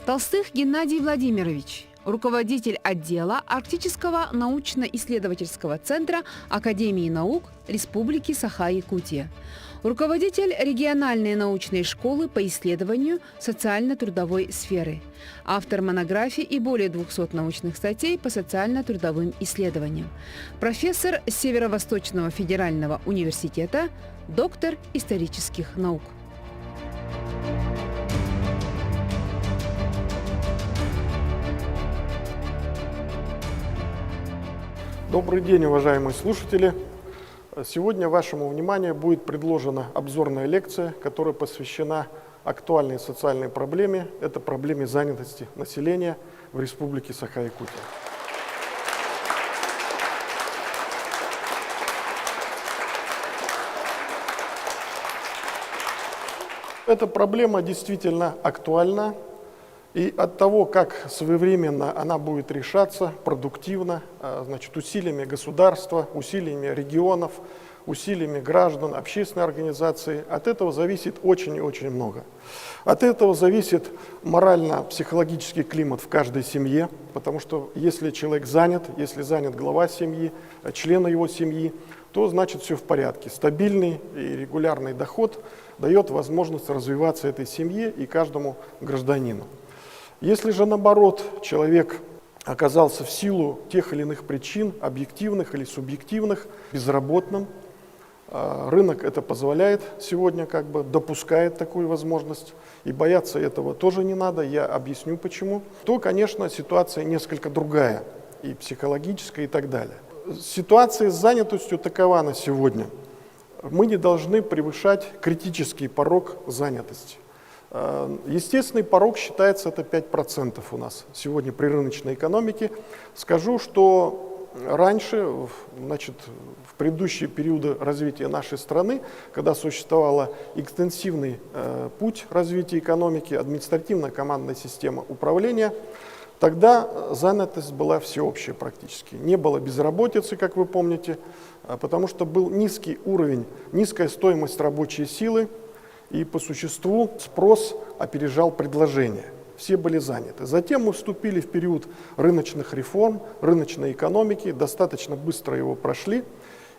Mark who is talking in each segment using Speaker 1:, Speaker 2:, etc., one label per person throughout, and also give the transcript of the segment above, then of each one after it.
Speaker 1: Толстых Геннадий Владимирович, руководитель отдела Арктического научно-исследовательского центра Академии наук Республики Саха-Якутия, руководитель региональной научной школы по исследованию социально-трудовой сферы, автор монографий и более 200 научных статей по социально-трудовым исследованиям, профессор Северо-Восточного федерального университета, доктор исторических наук.
Speaker 2: Добрый день, уважаемые слушатели! Сегодня вашему вниманию будет предложена обзорная лекция, которая посвящена актуальной социальной проблеме. Это проблеме занятости населения в Республике Саха-Якутия. Эта проблема действительно актуальна. И от того, как своевременно она будет решаться, продуктивно, усилиями государства, усилиями регионов, усилиями граждан, общественной организации, от этого зависит очень и очень много. От этого зависит морально-психологический климат в каждой семье, потому что если человек занят, если занят глава семьи, члены его семьи, то значит все в порядке. Стабильный и регулярный доход дает возможность развиваться этой семье и каждому гражданину. Если же, наоборот, человек оказался в силу тех или иных причин, объективных или субъективных, безработным, рынок это позволяет сегодня, допускает такую возможность, и бояться этого тоже не надо, я объясню почему, то, конечно, ситуация несколько другая, и психологическая, и так далее. Ситуация с занятостью такова на сегодня. Мы не должны превышать критический порог занятости. Естественный порог считается это 5% у нас сегодня при рыночной экономике. Скажу, что раньше, в предыдущие периоды развития нашей страны, когда существовал экстенсивный путь развития экономики, административно-командная система управления, тогда занятость была всеобщая практически. Не было безработицы, как вы помните, потому что был низкий уровень, низкая стоимость рабочей силы, и по существу спрос опережал предложение. Все были заняты. Затем мы вступили в период рыночных реформ, рыночной экономики, достаточно быстро его прошли,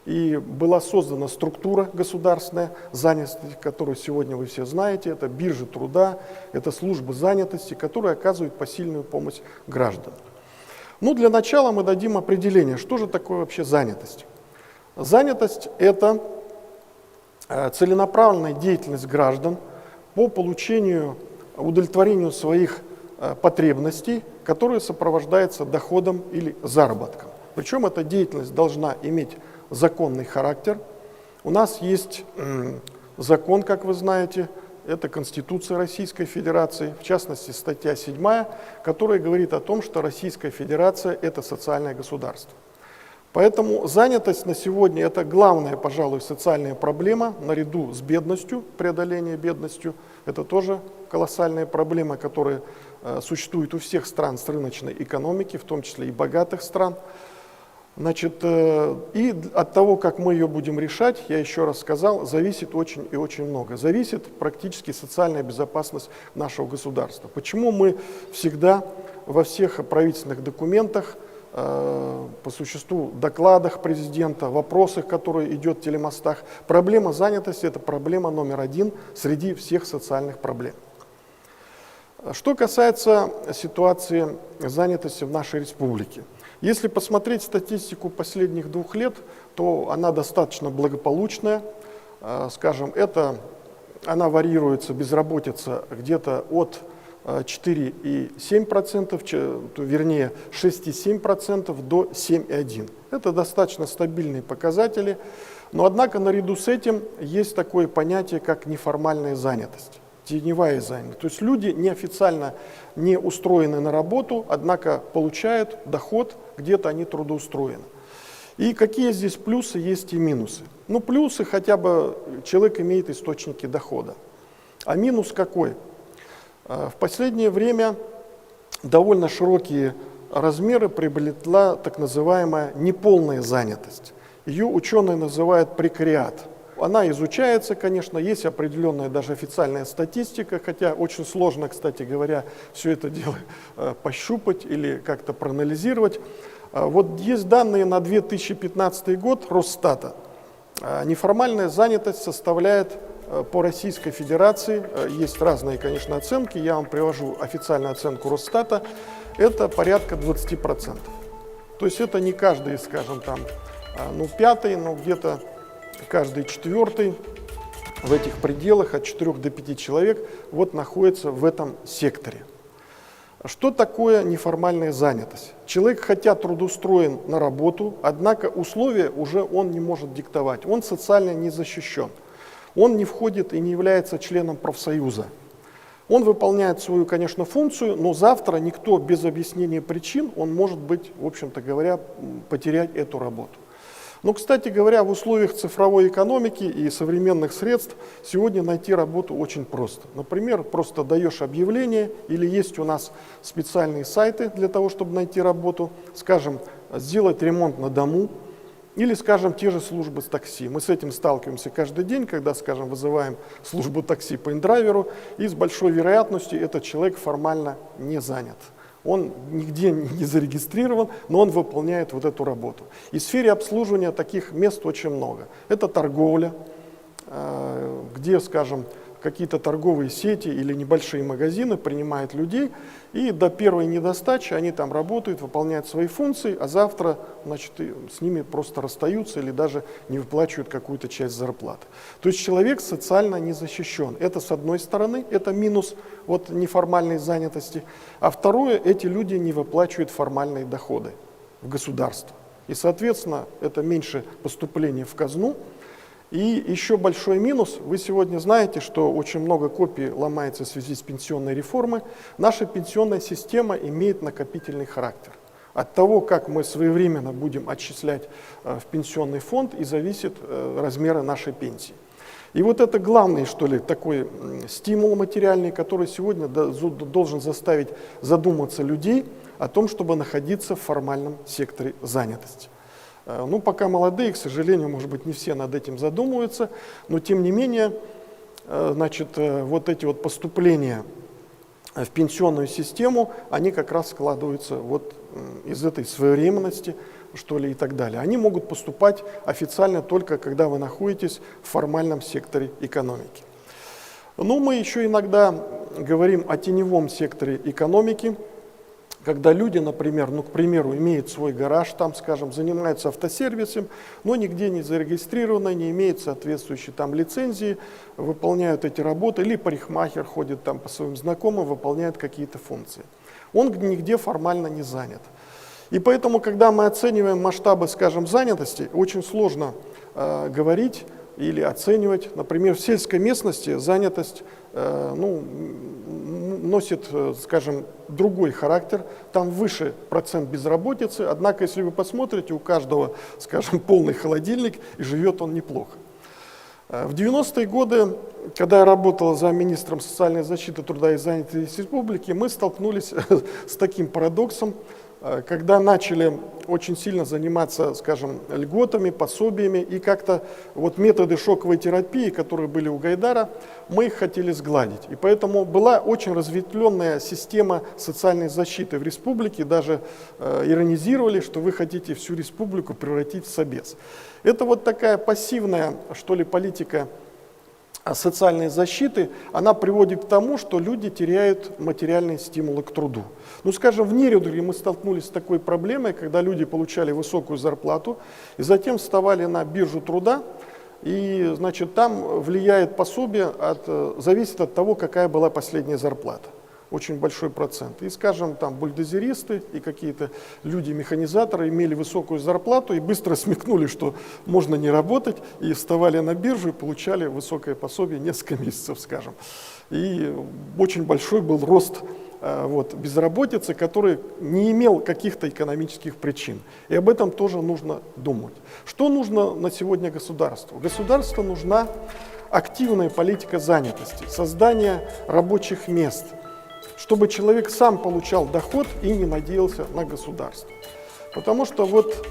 Speaker 2: и была создана структура государственная занятости, которую сегодня вы все знаете. Это биржи труда, это службы занятости, которые оказывают посильную помощь гражданам. Для начала мы дадим определение, что же такое вообще занятость. Занятость – это целенаправленная деятельность граждан по получению, удовлетворению своих потребностей, которая сопровождается доходом или заработком. Причем эта деятельность должна иметь законный характер. У нас есть закон, как вы знаете, это Конституция Российской Федерации, в частности статья 7, которая говорит о том, что Российская Федерация – это социальное государство. Поэтому занятость на сегодня – это главная, пожалуй, социальная проблема, наряду с бедностью, преодоление бедностью. Это тоже колоссальная проблема, которая существует у всех стран с рыночной экономики, в том числе и богатых стран. И от того, как мы ее будем решать, я еще раз сказал, зависит очень и очень много. Зависит практически социальная безопасность нашего государства. Почему мы всегда во всех правительственных документах, по существу докладах президента, вопросах, которые идет в телемостах, проблема занятости – это проблема номер один среди всех социальных проблем. Что касается ситуации занятости в нашей республике. Если посмотреть статистику последних 2 лет, то она достаточно благополучная. Скажем, она варьируется, безработица где-то от 4,7%, вернее 6,7% до 7,1%. Это достаточно стабильные показатели, но однако наряду с этим есть такое понятие, как неформальная занятость, теневая занятость. То есть люди неофициально не устроены на работу, однако получают доход, где-то они трудоустроены. И какие здесь плюсы есть и минусы? Плюсы хотя бы человек имеет источники дохода. А минус какой? В последнее время довольно широкие размеры приобрела так называемая неполная занятость. Ее ученые называют прекариат. Она изучается, конечно, есть определенная даже официальная статистика, хотя очень сложно, кстати говоря, все это дело пощупать или как-то проанализировать. Вот есть данные на 2015 год Росстата. Неформальная занятость составляет по Российской Федерации, есть разные, конечно, оценки, я вам привожу официальную оценку Росстата, это порядка 20%. То есть это не каждый, скажем, там, пятый, но где-то каждый четвертый в этих пределах от 4 до 5 человек вот находится в этом секторе. Что такое неформальная занятость? Человек, хотя трудоустроен на работу, однако условия уже он не может диктовать, он социально не защищен, он не входит и не является членом профсоюза. Он выполняет свою, конечно, функцию, но завтра никто без объяснения причин, он может быть, в общем-то говоря, потерять эту работу. Но, кстати говоря, в условиях цифровой экономики и современных средств сегодня найти работу очень просто. Например, просто даешь объявление, или есть у нас специальные сайты для того, чтобы найти работу, скажем, сделать ремонт на дому, или, скажем, те же службы с такси. Мы с этим сталкиваемся каждый день, когда, скажем, вызываем службу такси по индрайверу, и с большой вероятностью этот человек формально не занят. Он нигде не зарегистрирован, но он выполняет вот эту работу. И в сфере обслуживания таких мест очень много. Это торговля, где, скажем, какие-то торговые сети или небольшие магазины принимают людей, и до первой недостачи они там работают, выполняют свои функции, а завтра, значит, с ними просто расстаются или даже не выплачивают какую-то часть зарплаты. То есть человек социально не защищен. Это с одной стороны, это минус вот неформальной занятости, а второе, эти люди не выплачивают формальные доходы в государство. И, соответственно, это меньше поступления в казну. И еще большой минус, вы сегодня знаете, что очень много копий ломается в связи с пенсионной реформой. Наша пенсионная система имеет накопительный характер. От того, как мы своевременно будем отчислять в пенсионный фонд, и зависит размеры нашей пенсии. И вот это главный, что ли, такой стимул материальный, который сегодня должен заставить задуматься людей о том, чтобы находиться в формальном секторе занятости. Ну, пока молодые, к сожалению, может быть, не все над этим задумываются, но тем не менее, значит, вот эти вот поступления в пенсионную систему, они как раз складываются вот из этой своевременности, что ли, и так далее. Они могут поступать официально только когда вы находитесь в формальном секторе экономики. Но мы еще иногда говорим о теневом секторе экономики, когда люди, например, к примеру, имеют свой гараж, там, скажем, занимаются автосервисом, но нигде не зарегистрированы, не имеют соответствующей там лицензии, выполняют эти работы, или парикмахер ходит там по своим знакомым, выполняет какие-то функции. Он нигде формально не занят. И поэтому, когда мы оцениваем масштабы, скажем, занятости, очень сложно говорить или оценивать. Например, в сельской местности занятость носит, скажем, другой характер, там выше процент безработицы, однако, если вы посмотрите, у каждого, скажем, полный холодильник, и живет он неплохо. В 90-е годы, когда я работал замминистром социальной защиты, труда и занятости республики, мы столкнулись с таким парадоксом, когда начали очень сильно заниматься, скажем, льготами, пособиями, и как-то вот методы шоковой терапии, которые были у Гайдара, мы их хотели сгладить. И поэтому была очень разветвленная система социальной защиты в республике, даже иронизировали, что вы хотите всю республику превратить в собес. Это вот такая пассивная, что ли, политика социальной защиты, она приводит к тому, что люди теряют материальные стимулы к труду. Ну, скажем, в Нерюдале мы столкнулись с такой проблемой, когда люди получали высокую зарплату и затем вставали на биржу труда, и, значит, там влияет пособие, зависит от того, какая была последняя зарплата. Очень большой процент. И, скажем, там бульдозеристы и какие-то люди-механизаторы имели высокую зарплату и быстро смекнули, что можно не работать, и вставали на биржу и получали высокое пособие несколько месяцев, скажем. И очень большой был рост безработицы, который не имел каких-то экономических причин. И об этом тоже нужно думать. Что нужно на сегодня государству? Государству нужна активная политика занятости, создание рабочих мест, чтобы человек сам получал доход и не надеялся на государство. Потому что вот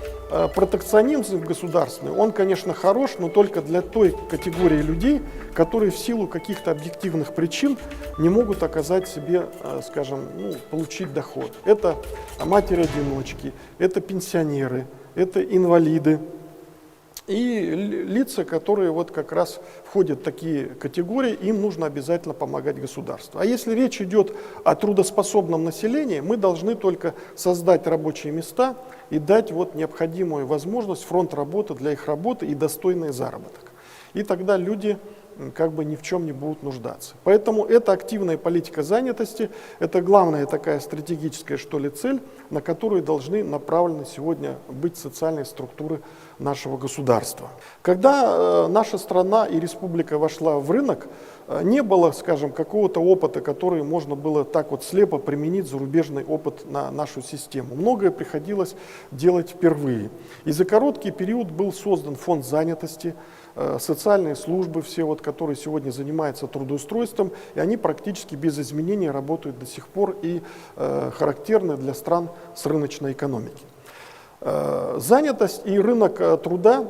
Speaker 2: протекционизм государственный, он, конечно, хорош, но только для той категории людей, которые в силу каких-то объективных причин не могут оказать себе, скажем, получить доход. Это матери-одиночки, это пенсионеры, это инвалиды. И лица, которые вот как раз входят в такие категории, им нужно обязательно помогать государству. А если речь идет о трудоспособном населении, мы должны только создать рабочие места и дать вот необходимую возможность, фронт работы для их работы и достойный заработок. И тогда люди как бы ни в чем не будут нуждаться. Поэтому эта активная политика занятости, это главная такая стратегическая, что ли, цель, на которую должны направлены сегодня быть социальные структуры нашего государства. Когда наша страна и республика вошла в рынок, не было, скажем, какого-то опыта, который можно было так вот слепо применить зарубежный опыт на нашу систему. Многое приходилось делать впервые. И за короткий период был создан фонд занятости, социальные службы, все вот, которые сегодня занимаются трудоустройством, и они практически без изменений работают до сих пор и характерны для стран с рыночной экономики. Занятость и рынок труда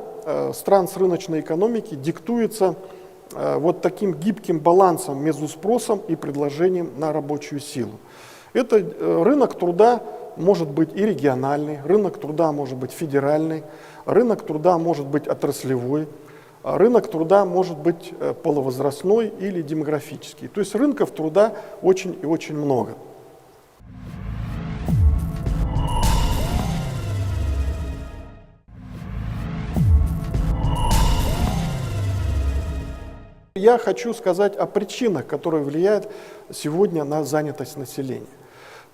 Speaker 2: стран с рыночной экономики диктуется вот таким гибким балансом между спросом и предложением на рабочую силу. Это рынок труда может быть и региональный, рынок труда может быть федеральный, рынок труда может быть отраслевой, рынок труда может быть полувозрастной или демографический. То есть рынков труда очень и очень много. Я хочу сказать о причинах, которые влияют сегодня на занятость населения.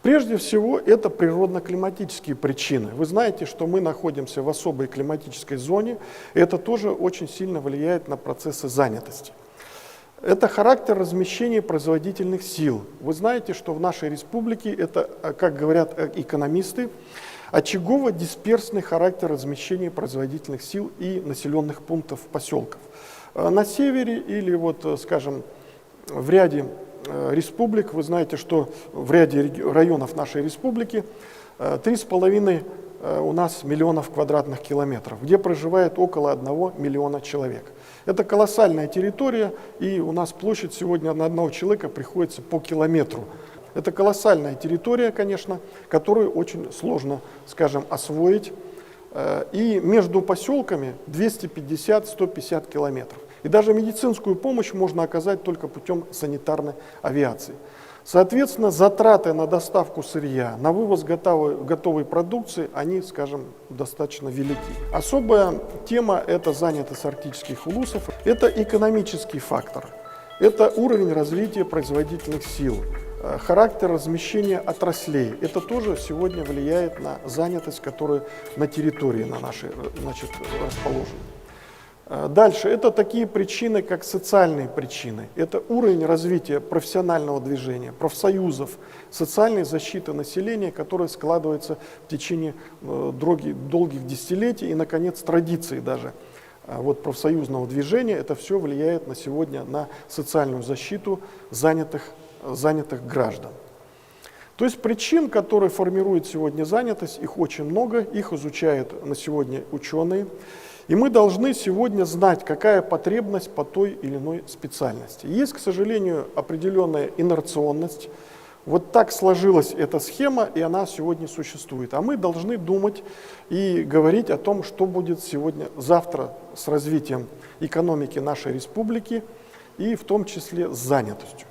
Speaker 2: Прежде всего, это природно-климатические причины. Вы знаете, что мы находимся в особой климатической зоне, и это тоже очень сильно влияет на процессы занятости. Это характер размещения производительных сил. Вы знаете, что в нашей республике это, как говорят экономисты, очагово-дисперсный характер размещения производительных сил и населенных пунктов поселков. На севере или, вот, скажем, в ряде республик, вы знаете, что в ряде районов нашей республики 3,5 у нас миллионов квадратных километров, где проживает около 1 миллиона человек. Это колоссальная территория, и у нас площадь сегодня на одного человека приходится по километру. Это колоссальная территория, конечно, которую очень сложно, скажем, освоить. И между поселками 250-150 километров. И даже медицинскую помощь можно оказать только путем санитарной авиации. Соответственно, затраты на доставку сырья, на вывоз готовой продукции, они, скажем, достаточно велики. Особая тема – это занятость арктических улусов. Это экономический фактор. Это уровень развития производительных сил. Характер размещения отраслей. Это тоже сегодня влияет на занятость, которая на территории на нашей, расположена. Дальше. Это такие причины, как социальные причины. Это уровень развития профессионального движения, профсоюзов, социальной защиты населения, которая складывается в течение долгих десятилетий и, наконец, традиции даже. Вот профсоюзного движения. Это все влияет на сегодня на социальную защиту занятых граждан. То есть причин, которые формируют сегодня занятость, их очень много, их изучают на сегодня ученые. И мы должны сегодня знать, какая потребность по той или иной специальности. Есть, к сожалению, определенная инерционность. Вот так сложилась эта схема, и она сегодня существует. А мы должны думать и говорить о том, что будет завтра с развитием экономики нашей республики, и в том числе с занятостью.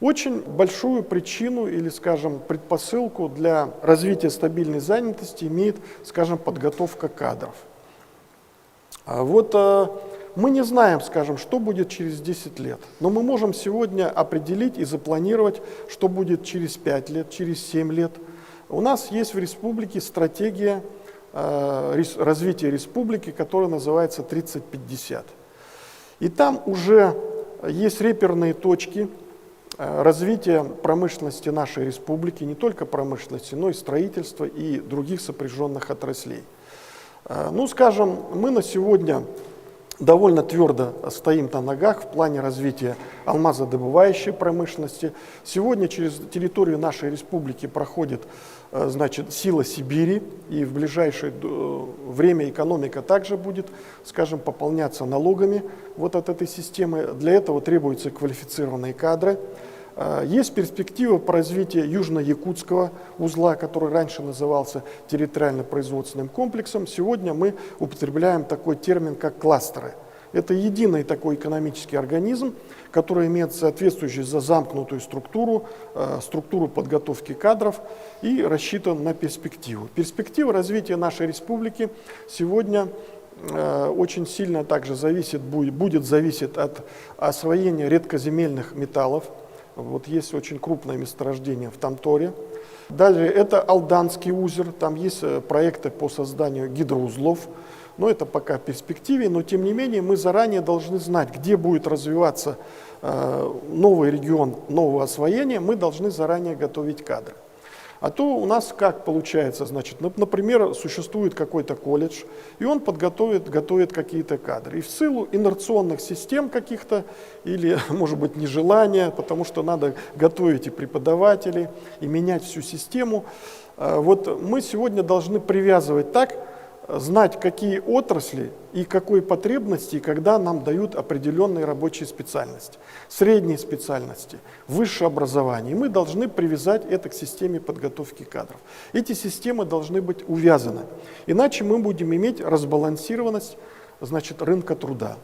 Speaker 2: Очень большую причину или, скажем, предпосылку для развития стабильной занятости имеет, скажем, подготовка кадров. Вот мы не знаем, скажем, что будет через 10 лет, но мы можем сегодня определить и запланировать, что будет через 5 лет, через 7 лет. У нас есть в республике стратегия развития республики, которая называется 30-50. И там уже есть реперные точки развития промышленности нашей республики, не только промышленности, но и строительства и других сопряженных отраслей. Ну, скажем, мы на сегодня довольно твердо стоим на ногах в плане развития алмазодобывающей промышленности. Сегодня через территорию нашей республики проходит, значит, сила Сибири, и в ближайшее время экономика также будет, скажем, пополняться налогами вот от этой системы. Для этого требуются квалифицированные кадры. Есть перспектива по развитию южно-якутского узла, который раньше назывался территориально-производственным комплексом. Сегодня мы употребляем такой термин, как кластеры. Это единый такой экономический организм, который имеет соответствующую замкнутую структуру, структуру подготовки кадров и рассчитан на перспективу. Перспектива развития нашей республики сегодня очень сильно также будет зависеть от освоения редкоземельных металлов. Вот есть очень крупное месторождение в Тамторе. Далее это Алданский озеро, там есть проекты по созданию гидроузлов, но это пока в перспективе, но тем не менее мы заранее должны знать, где будет развиваться новый регион, нового освоения, мы должны заранее готовить кадры. А то у нас как получается, значит, например, существует какой-то колледж, и он готовит какие-то кадры. И в силу инерционных систем каких-то, или, может быть, нежелания, потому что надо готовить и преподавателей, и менять всю систему, вот мы сегодня должны привязывать так, знать, какие отрасли и какой потребности, и когда нам дают определенные рабочие специальности, средние специальности, высшее образование. И мы должны привязать это к системе подготовки кадров. Эти системы должны быть увязаны, иначе мы будем иметь разбалансированность, значит, рынка труда.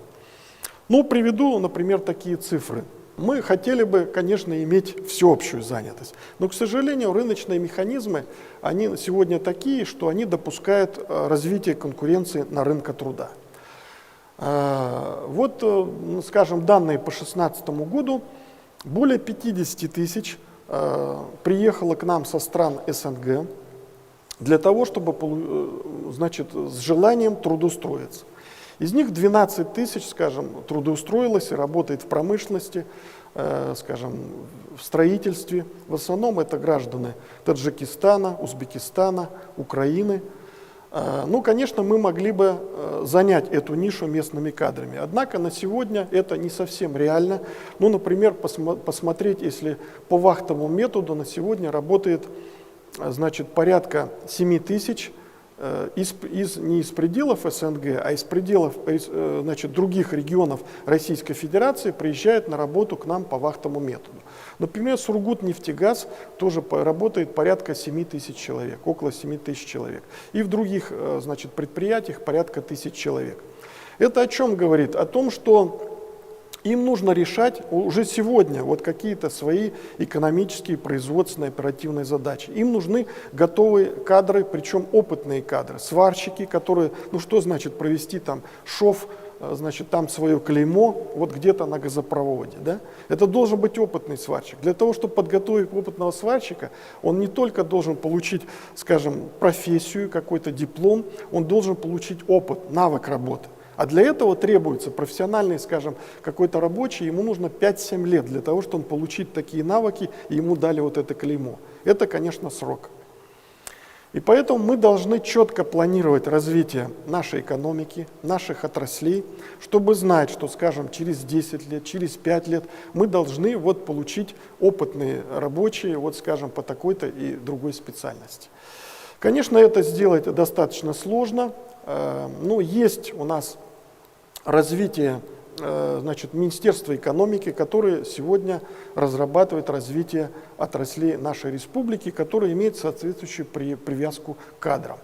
Speaker 2: Ну, приведу, например, такие цифры. Мы хотели бы, конечно, иметь всеобщую занятость, но, к сожалению, рыночные механизмы, они сегодня такие, что они допускают развитие конкуренции на рынке труда. Вот, скажем, данные по 2016 году, более 50 тысяч приехало к нам со стран СНГ для того, чтобы, значит, с желанием трудоустроиться. Из них 12 тысяч, скажем, трудоустроилось и работает в промышленности, скажем, в строительстве. В основном это граждане Таджикистана, Узбекистана, Украины. Ну, конечно, мы могли бы занять эту нишу местными кадрами. Однако на сегодня это не совсем реально. Ну, например, посмотреть, если по вахтовому методу на сегодня работает, значит, порядка 7 тысяч не из пределов СНГ, а из пределов, значит, других регионов Российской Федерации приезжают на работу к нам по вахтовому методу. Например, Сургутнефтегаз тоже работает порядка 7 тысяч человек, около 7 тысяч человек. И в других, значит, предприятиях порядка 1000 человек. Это о чем говорит? О том, что им нужно решать уже сегодня вот какие-то свои экономические, производственные, оперативные задачи. Им нужны готовые кадры, причем опытные кадры, сварщики, которые, ну что значит провести там шов, значит, там свое клеймо, вот где-то на газопроводе, да? Это должен быть опытный сварщик. Для того, чтобы подготовить опытного сварщика, он не только должен получить, скажем, профессию, какой-то диплом, он должен получить опыт, навык работы. А для этого требуется профессиональный, скажем, какой-то рабочий, ему нужно 5-7 лет для того, чтобы он получить такие навыки, и ему дали вот это клеймо. Это, конечно, срок. И поэтому мы должны четко планировать развитие нашей экономики, наших отраслей, чтобы знать, что, скажем, через 10 лет, через 5 лет мы должны вот получить опытные рабочие, вот, скажем, по такой-то и другой специальности. Конечно, это сделать достаточно сложно, но есть у нас развитие, значит, Министерства экономики, которое сегодня разрабатывает развитие отраслей нашей республики, которое имеет соответствующую привязку к кадрам.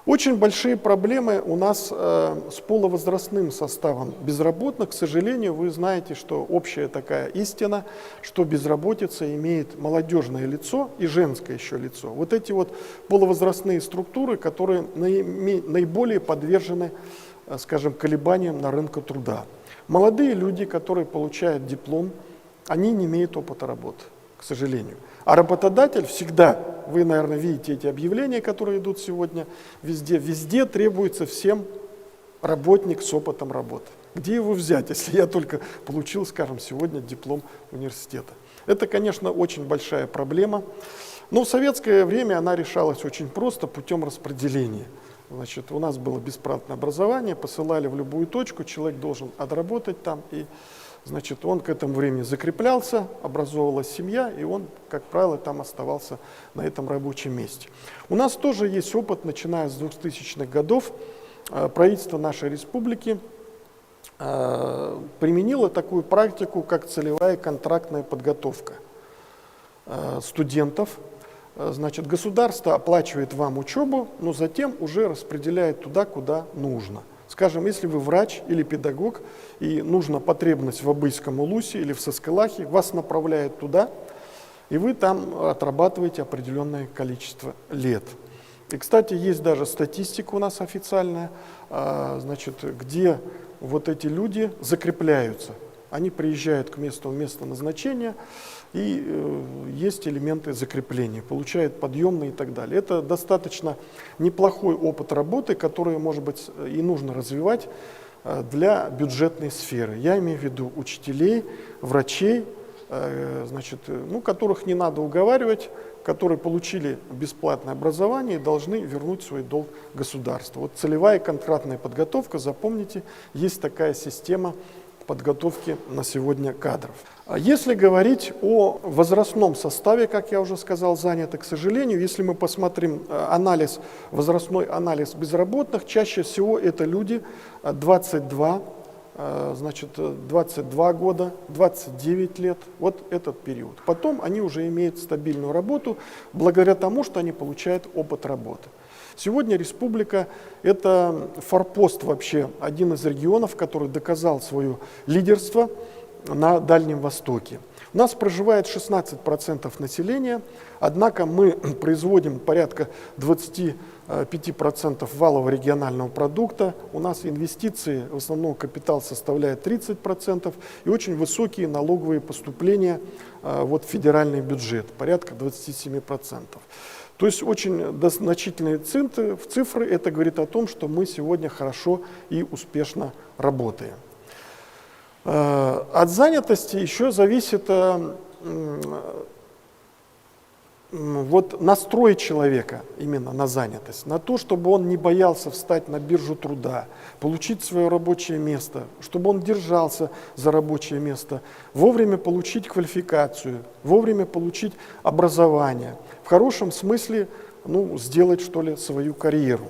Speaker 2: Очень большие проблемы у нас с полувозрастным составом безработных. К сожалению, вы знаете, что общая такая истина, что безработица имеет молодежное лицо и женское еще лицо. Вот эти вот полувозрастные структуры, которые наиболее подвержены, скажем, колебаниям на рынке труда. Молодые люди, которые получают диплом, они не имеют опыта работы, к сожалению. А работодатель всегда, вы, наверное, видите эти объявления, которые идут сегодня везде требуется всем работник с опытом работы. Где его взять, если я только получил, скажем, сегодня диплом университета? Это, конечно, очень большая проблема, но в советское время она решалась очень просто путем распределения. Значит, у нас было бесплатное образование, посылали в любую точку, человек должен отработать там, и, значит, он к этому времени закреплялся, образовывалась семья, и он, как правило, там оставался на этом рабочем месте. У нас тоже есть опыт, начиная с 2000-х годов. Правительство нашей республики применило такую практику, как целевая контрактная подготовка студентов. Значит, государство оплачивает вам учебу, но затем уже распределяет туда, куда нужно. Скажем, если вы врач или педагог, и нужна потребность в Абыйском Улусе или в Саскалахе, вас направляют туда, и вы там отрабатываете определенное количество лет. И, кстати, есть даже статистика у нас официальная, значит, где вот эти люди закрепляются. Они приезжают к месту места назначения, и есть элементы закрепления, получают подъемные и так далее. Это достаточно неплохой опыт работы, который, может быть, и нужно развивать для бюджетной сферы. Я имею в виду учителей, врачей, значит, ну, которых не надо уговаривать, которые получили бесплатное образование и должны вернуть свой долг государству. Вот целевая контрактная подготовка, запомните, есть такая система подготовки на сегодня кадров. Если говорить о возрастном составе, как я уже сказал, занятых, к сожалению, если мы посмотрим анализ, возрастной анализ безработных, чаще всего это люди 22, значит, 22 года, 29 лет, вот этот период. Потом они уже имеют стабильную работу, благодаря тому, что они получают опыт работы. Сегодня республика – это форпост вообще, один из регионов, который доказал свое лидерство на Дальнем Востоке. У нас проживает 16% населения, однако мы производим порядка 25% валового регионального продукта. У нас инвестиции, в основном капитал составляет 30%, и очень высокие налоговые поступления вот, в федеральный бюджет, порядка 27%. То есть очень значительные цифры, это говорит о том, что мы сегодня хорошо и успешно работаем. От занятости еще зависит вот настрой человека именно на занятость, на то, чтобы он не боялся встать на биржу труда, получить свое рабочее место, чтобы он держался за рабочее место, вовремя получить квалификацию, вовремя получить образование, в хорошем смысле, ну, сделать, что ли, свою карьеру.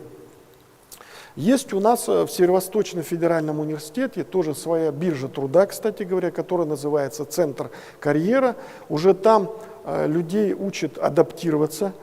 Speaker 2: Есть у нас в Северо-Восточном федеральном университете тоже своя биржа труда, кстати говоря, которая называется «Центр карьера». Уже там людей учат адаптироваться,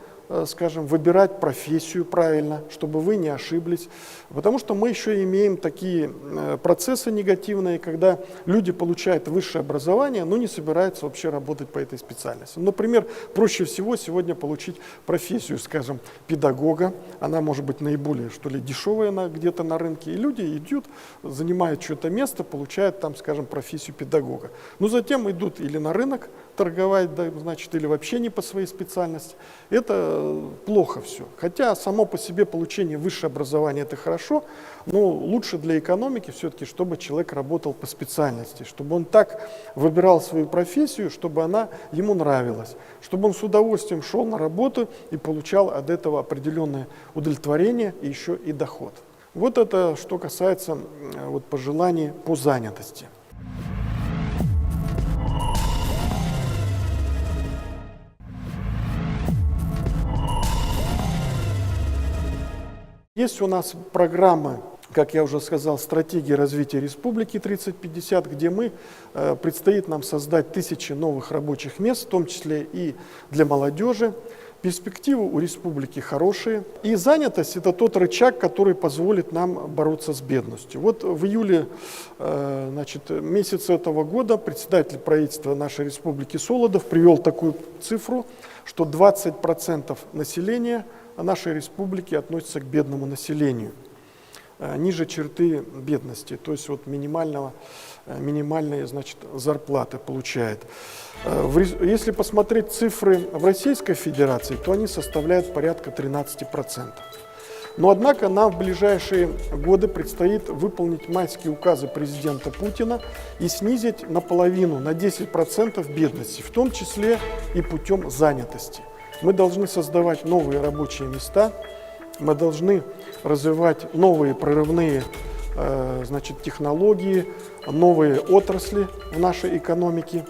Speaker 2: скажем, выбирать профессию правильно, чтобы вы не ошиблись. Потому что мы еще имеем такие процессы негативные, когда люди получают высшее образование, но не собираются вообще работать по этой специальности. Например, проще всего сегодня получить профессию, скажем, педагога. Она может быть наиболее, что ли, дешевая где-то на рынке. И люди идут, занимают чье-то место, получают там, скажем, профессию педагога. Но затем идут или на рынок торговать, да, значит, или вообще не по своей специальности. Это плохо все. Хотя само по себе получение высшего образования это хорошо, но лучше для экономики все-таки, чтобы человек работал по специальности, чтобы он так выбирал свою профессию, чтобы она ему нравилась, чтобы он с удовольствием шел на работу и получал от этого определенное удовлетворение и еще и доход. Вот это что касается вот, пожеланий по занятости. Есть у нас программа, как я уже сказал, стратегия развития республики 3050, где предстоит нам создать 1000 новых рабочих мест, в том числе и для молодежи. Перспективы у республики хорошие. И занятость – это тот рычаг, который позволит нам бороться с бедностью. Вот в июле месяце этого года председатель правительства нашей республики Солодов привел такую цифру, что 20% населения нашей республики относятся к бедному населению, ниже черты бедности, то есть вот минимальные, значит, зарплаты получает. Если посмотреть цифры в Российской Федерации, то они составляют порядка 13%. Но однако нам в ближайшие годы предстоит выполнить майские указы президента Путина и снизить наполовину, на 10% бедности, в том числе и путем занятости. Мы должны создавать новые рабочие места, мы должны развивать новые прорывные значит, технологии, новые отрасли в нашей экономике.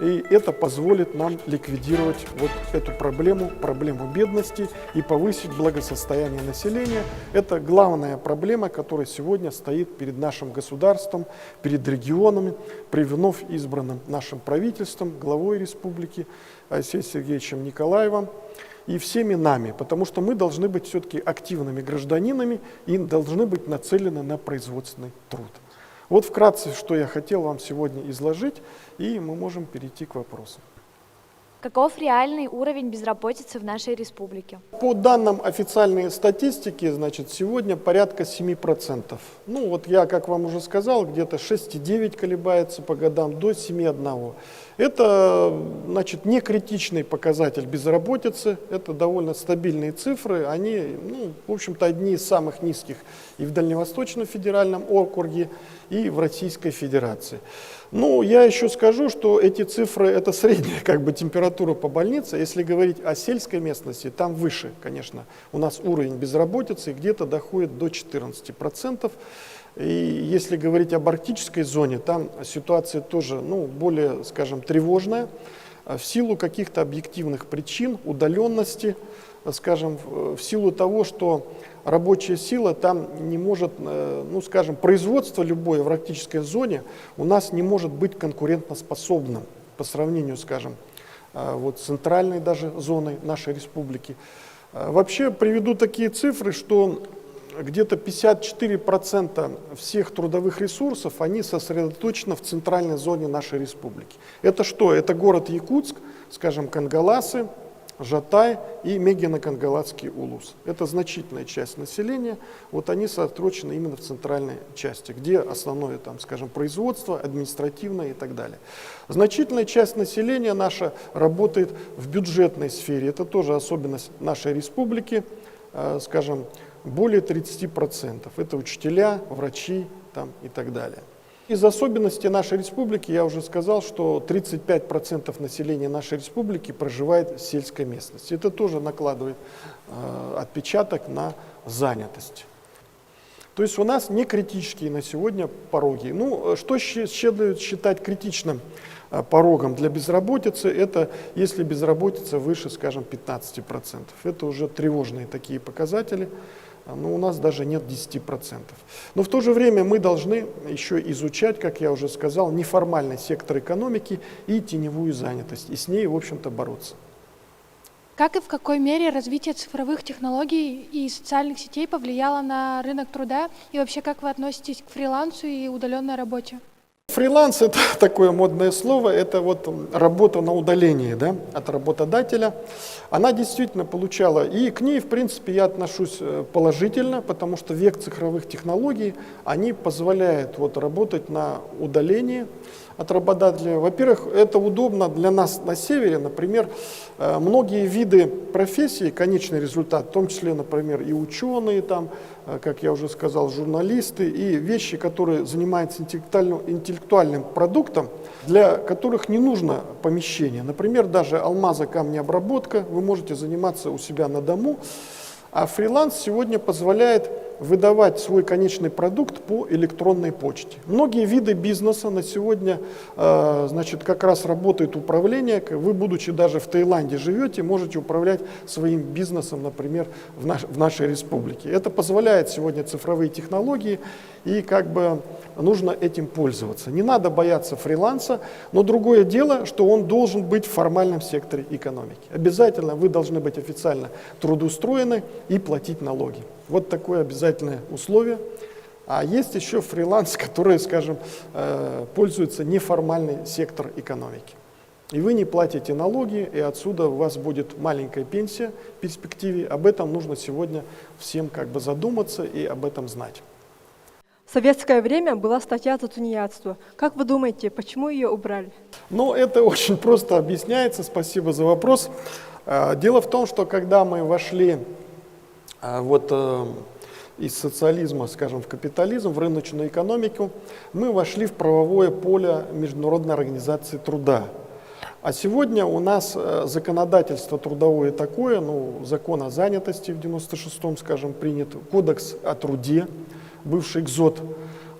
Speaker 2: И это позволит нам ликвидировать вот эту проблему бедности и повысить благосостояние населения. Это главная проблема, которая сегодня стоит перед нашим государством, перед регионами, при вновь избранным нашим правительством, главой республики Алексеем Сергеевичем Николаевым и всеми нами, потому что мы должны быть все-таки активными гражданинами и должны быть нацелены на производственный труд. Вот вкратце, что я хотел вам сегодня изложить, и мы можем перейти к вопросам.
Speaker 3: Каков реальный уровень безработицы в нашей республике?
Speaker 2: По данным официальной статистики, значит, сегодня порядка 7%. Ну вот я, как вам уже сказал, где-то 6,9 колебается по годам до 7,1. Это, значит, не критичный показатель безработицы, это довольно стабильные цифры, они, ну, в общем-то, одни из самых низких и в Дальневосточном федеральном округе, и в Российской Федерации. Ну, я еще скажу, что эти цифры, это средняя как бы температура по больнице. Если говорить о сельской местности, там выше, конечно, у нас уровень безработицы где-то доходит до 14%. И если говорить об арктической зоне, там ситуация тоже, ну, более, скажем, тревожная. В силу каких-то объективных причин, удаленности, скажем, в силу того, что рабочая сила там не может, ну, скажем, производство любое в арктической зоне у нас не может быть конкурентоспособным по сравнению, скажем, вот с центральной даже зоной нашей республики. Вообще приведу такие цифры, что где-то 54% всех трудовых ресурсов, они сосредоточены в центральной зоне нашей республики. Это что? Это город Якутск, скажем, Кангаласы, Жатай и Мегино-Кангаласский улус. Это значительная часть населения, вот они сосредоточены именно в центральной части, где основное, там, скажем, производство, административное и так далее. Значительная часть населения наша работает в бюджетной сфере, это тоже особенность нашей республики, скажем, более 30%. Это учителя, врачи там, и так далее. Из особенностей нашей республики я уже сказал, что 35% населения нашей республики проживает в сельской местности. Это тоже накладывает отпечаток на занятость. То есть у нас не критические на сегодня пороги. Ну, что следует считать критичным порогом для безработицы, это если безработица выше, скажем, 15%. Это уже тревожные такие показатели. Но у нас даже нет 10%. Но в то же время мы должны еще изучать, как я уже сказал, неформальный сектор экономики и теневую занятость, и с ней, в общем-то, бороться.
Speaker 4: Как и в какой мере развитие цифровых технологий и социальных сетей повлияло на рынок труда? И вообще, как вы относитесь к фрилансу и удаленной работе?
Speaker 2: Фриланс – это такое модное слово, это вот работа на удалении, да, от работодателя. Она действительно получала, и к ней, в принципе, я отношусь положительно, потому что век цифровых технологий, они позволяют вот работать на удалении от работодателя. Во-первых, это удобно для нас на севере, например, многие виды профессий, конечный результат, в том числе, например, и ученые, там, как я уже сказал, журналисты, и вещи, которые занимаются интеллектуальным продуктом, для которых не нужно помещение. Например, даже алмазо-камнеобработка, вы можете заниматься у себя на дому, а фриланс сегодня позволяет выдавать свой конечный продукт по электронной почте. Многие виды бизнеса на сегодня, значит, как раз работает управление. Вы, будучи даже в Таиланде живете, можете управлять своим бизнесом, например, в нашей республике. Это позволяет сегодня цифровые технологии, и как бы нужно этим пользоваться. Не надо бояться фриланса, но другое дело, что он должен быть в формальном секторе экономики. Обязательно вы должны быть официально трудоустроены и платить налоги. Вот такое обязательное условие. А есть еще фриланс, который, скажем, пользуется неформальный сектор экономики. И вы не платите налоги, и отсюда у вас будет маленькая пенсия в перспективе. Об этом нужно сегодня всем как бы задуматься и об этом знать.
Speaker 5: В советское время была статья за тунеядство. Как вы думаете, почему ее убрали?
Speaker 2: Ну, это очень просто объясняется. Спасибо за вопрос. Дело в том, что когда мы вошли из социализма, скажем, в капитализм, в рыночную экономику, мы вошли в правовое поле Международной организации труда. А сегодня у нас законодательство трудовое такое, закон о занятости в 96-м, скажем, принят, кодекс о труде, бывший КЗОТ,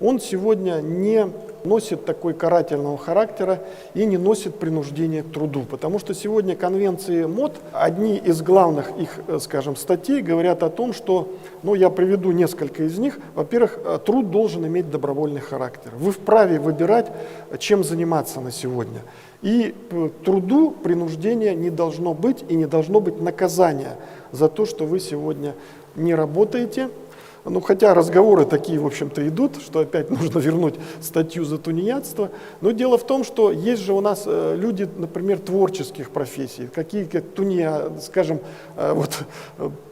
Speaker 2: он сегодня не носит такой карательного характера и не носит принуждения к труду. Потому что сегодня конвенции МОД, одни из главных их, скажем, статей говорят о том, что, я приведу несколько из них. Во-первых, труд должен иметь добровольный характер. Вы вправе выбирать, чем заниматься на сегодня. И к труду принуждения не должно быть, и не должно быть наказания за то, что вы сегодня не работаете. Хотя разговоры такие, в общем-то, идут, что опять нужно вернуть статью за тунеядство. Но дело в том, что есть же у нас люди, например, творческих профессий, какие, как скажем,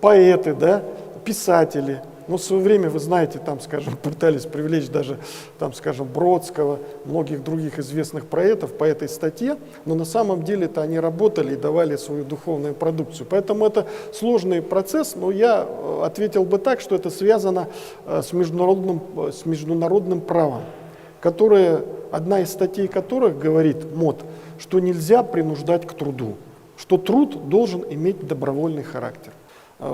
Speaker 2: поэты, да, писатели. В свое время, вы знаете, там, скажем, пытались привлечь даже, там, скажем, Бродского, многих других известных поэтов по этой статье, но на самом деле-то они работали и давали свою духовную продукцию. Поэтому это сложный процесс, но я ответил бы так, что это связано с международным правом, одна из статей которых говорит МОД, что нельзя принуждать к труду, что труд должен иметь добровольный характер.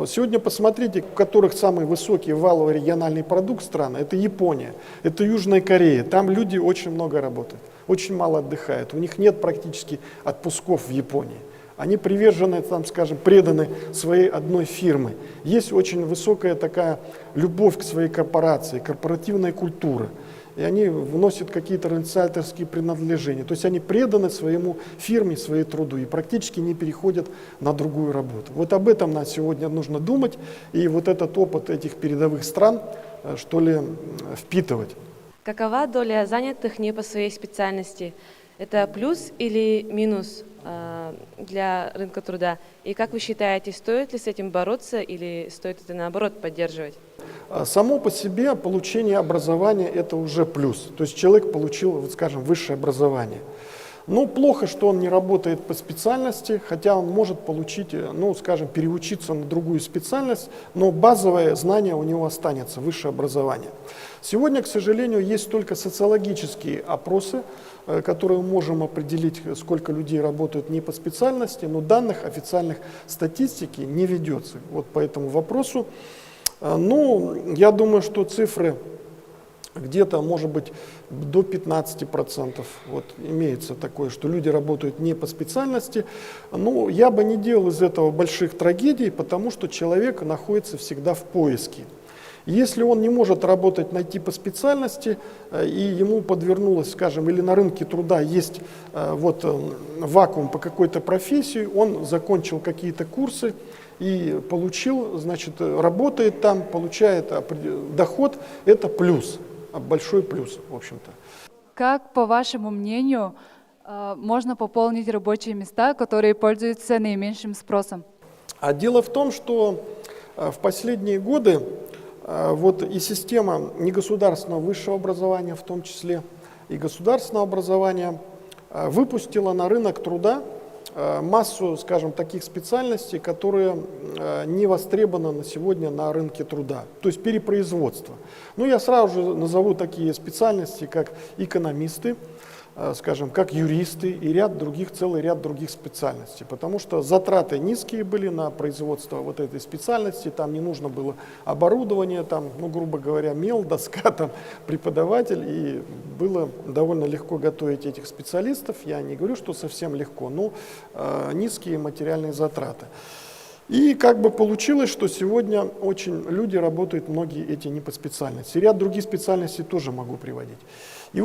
Speaker 2: Сегодня посмотрите, у которых самый высокий валовый региональный продукт страны, это Япония, это Южная Корея. Там люди очень много работают, очень мало отдыхают. У них нет практически отпусков в Японии. Они привержены, там, скажем, преданы своей одной фирме. Есть очень высокая такая любовь к своей корпорации, корпоративная культура. И они вносят какие-то инициаторские принадлежения. То есть они преданы своему фирме, своей труду и практически не переходят на другую работу. Вот об этом нам сегодня нужно думать. И вот этот опыт этих передовых стран, впитывать.
Speaker 6: Какова доля занятых не по своей специальности? Это плюс или минус для рынка труда? И как вы считаете, стоит ли с этим бороться или стоит это наоборот поддерживать?
Speaker 2: Само по себе получение образования – это уже плюс. То есть человек получил, скажем, высшее образование. Плохо, что он не работает по специальности, хотя он может получить, скажем, переучиться на другую специальность, но базовое знание у него останется, высшее образование. Сегодня, к сожалению, есть только социологические опросы, которые мы можем определить, сколько людей работают не по специальности, но данных официальных статистики не ведется. Вот по этому вопросу. Я думаю, что цифры где-то, может быть, до 15%. Имеется такое, что люди работают не по специальности. Я бы не делал из этого больших трагедий, потому что человек находится всегда в поиске. Если он не может найти по специальности, и ему подвернулось, скажем, или на рынке труда есть вакуум по какой-то профессии, он закончил какие-то курсы, и получил, работает там, получает доход, это плюс, большой плюс, в общем-то.
Speaker 7: Как, по вашему мнению, можно пополнить рабочие места, которые пользуются наименьшим спросом?
Speaker 2: А дело в том, что в последние годы и система негосударственного высшего образования, в том числе и государственного образования, выпустила на рынок труда массу, скажем, таких специальностей, которые не востребованы на сегодня на рынке труда, то есть перепроизводство. Я сразу же назову такие специальности, как экономисты, скажем, как юристы и целый ряд других специальностей, потому что затраты низкие были на производство этой специальности, там не нужно было оборудование, там, грубо говоря, мел, доска, там, преподаватель, и было довольно легко готовить этих специалистов. Я не говорю, что совсем легко, но низкие материальные затраты. И получилось, что сегодня очень люди работают, многие эти не по специальности. Ряд других специальностей тоже могу приводить. И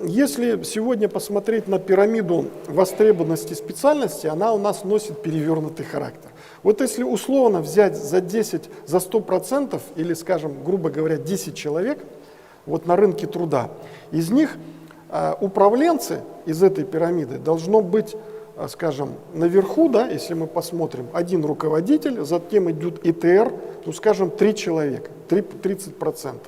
Speaker 2: если сегодня посмотреть на пирамиду востребованности специальности, она у нас носит перевернутый характер. Если условно взять за 100%, или, скажем, грубо говоря, 10 человек на рынке труда, из них управленцы из этой пирамиды должно быть, скажем, наверху, да, если мы посмотрим, один руководитель, затем идет ИТР, скажем, 3 человека, 30%.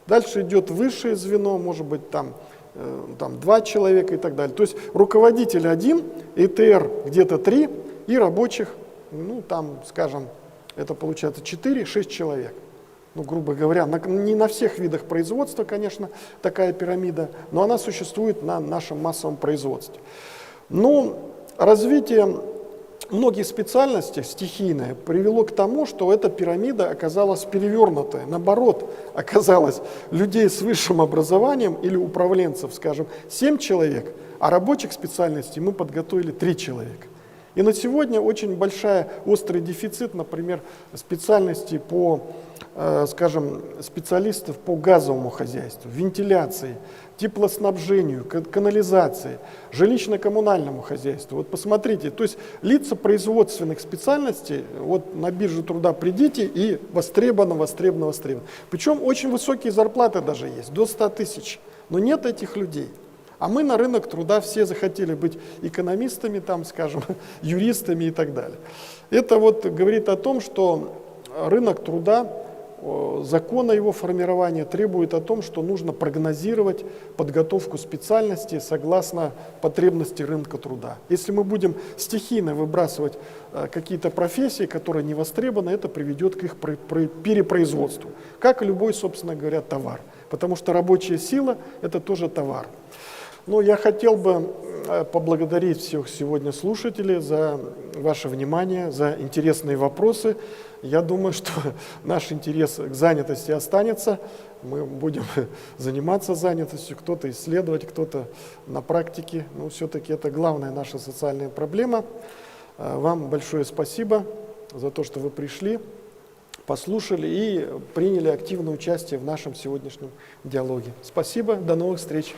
Speaker 2: Дальше идет высшее звено, может быть, там 2 человека и так далее. То есть руководитель 1, ИТР где-то 3 и рабочих, скажем, это получается 4-6 человек. Грубо говоря, не на всех видах производства, конечно, такая пирамида, но она существует на нашем массовом производстве. развитие многих специальностей стихийное привело к тому, что эта пирамида оказалась перевернутая. Наоборот, оказалось людей с высшим образованием или управленцев, скажем, 7 человек, а рабочих специальностей мы подготовили 3 человека. И на сегодня очень острый дефицит, например, специальностей по, скажем, специалистов по газовому хозяйству, вентиляции, теплоснабжению, канализации, жилищно-коммунальному хозяйству. Вот посмотрите, то есть лица производственных специальностей, вот на биржу труда придите и востребовано. Причем очень высокие зарплаты даже есть, до 100 тысяч, но нет этих людей. А мы на рынок труда все захотели быть экономистами, там, скажем, юристами и так далее. Это вот говорит о том, что рынок труда, закон о его формировании требует о том, что нужно прогнозировать подготовку специальностей согласно потребности рынка труда. Если мы будем стихийно выбрасывать какие-то профессии, которые не востребованы, это приведет к их перепроизводству, как и любой, собственно говоря, товар. Потому что рабочая сила – это тоже товар. Но я хотел бы поблагодарить всех сегодня слушателей за ваше внимание, за интересные вопросы. Я думаю, что наш интерес к занятости останется. Мы будем заниматься занятостью, кто-то исследовать, кто-то на практике. Но все-таки это главная наша социальная проблема. Вам большое спасибо за то, что вы пришли, послушали и приняли активное участие в нашем сегодняшнем диалоге. Спасибо, до новых встреч.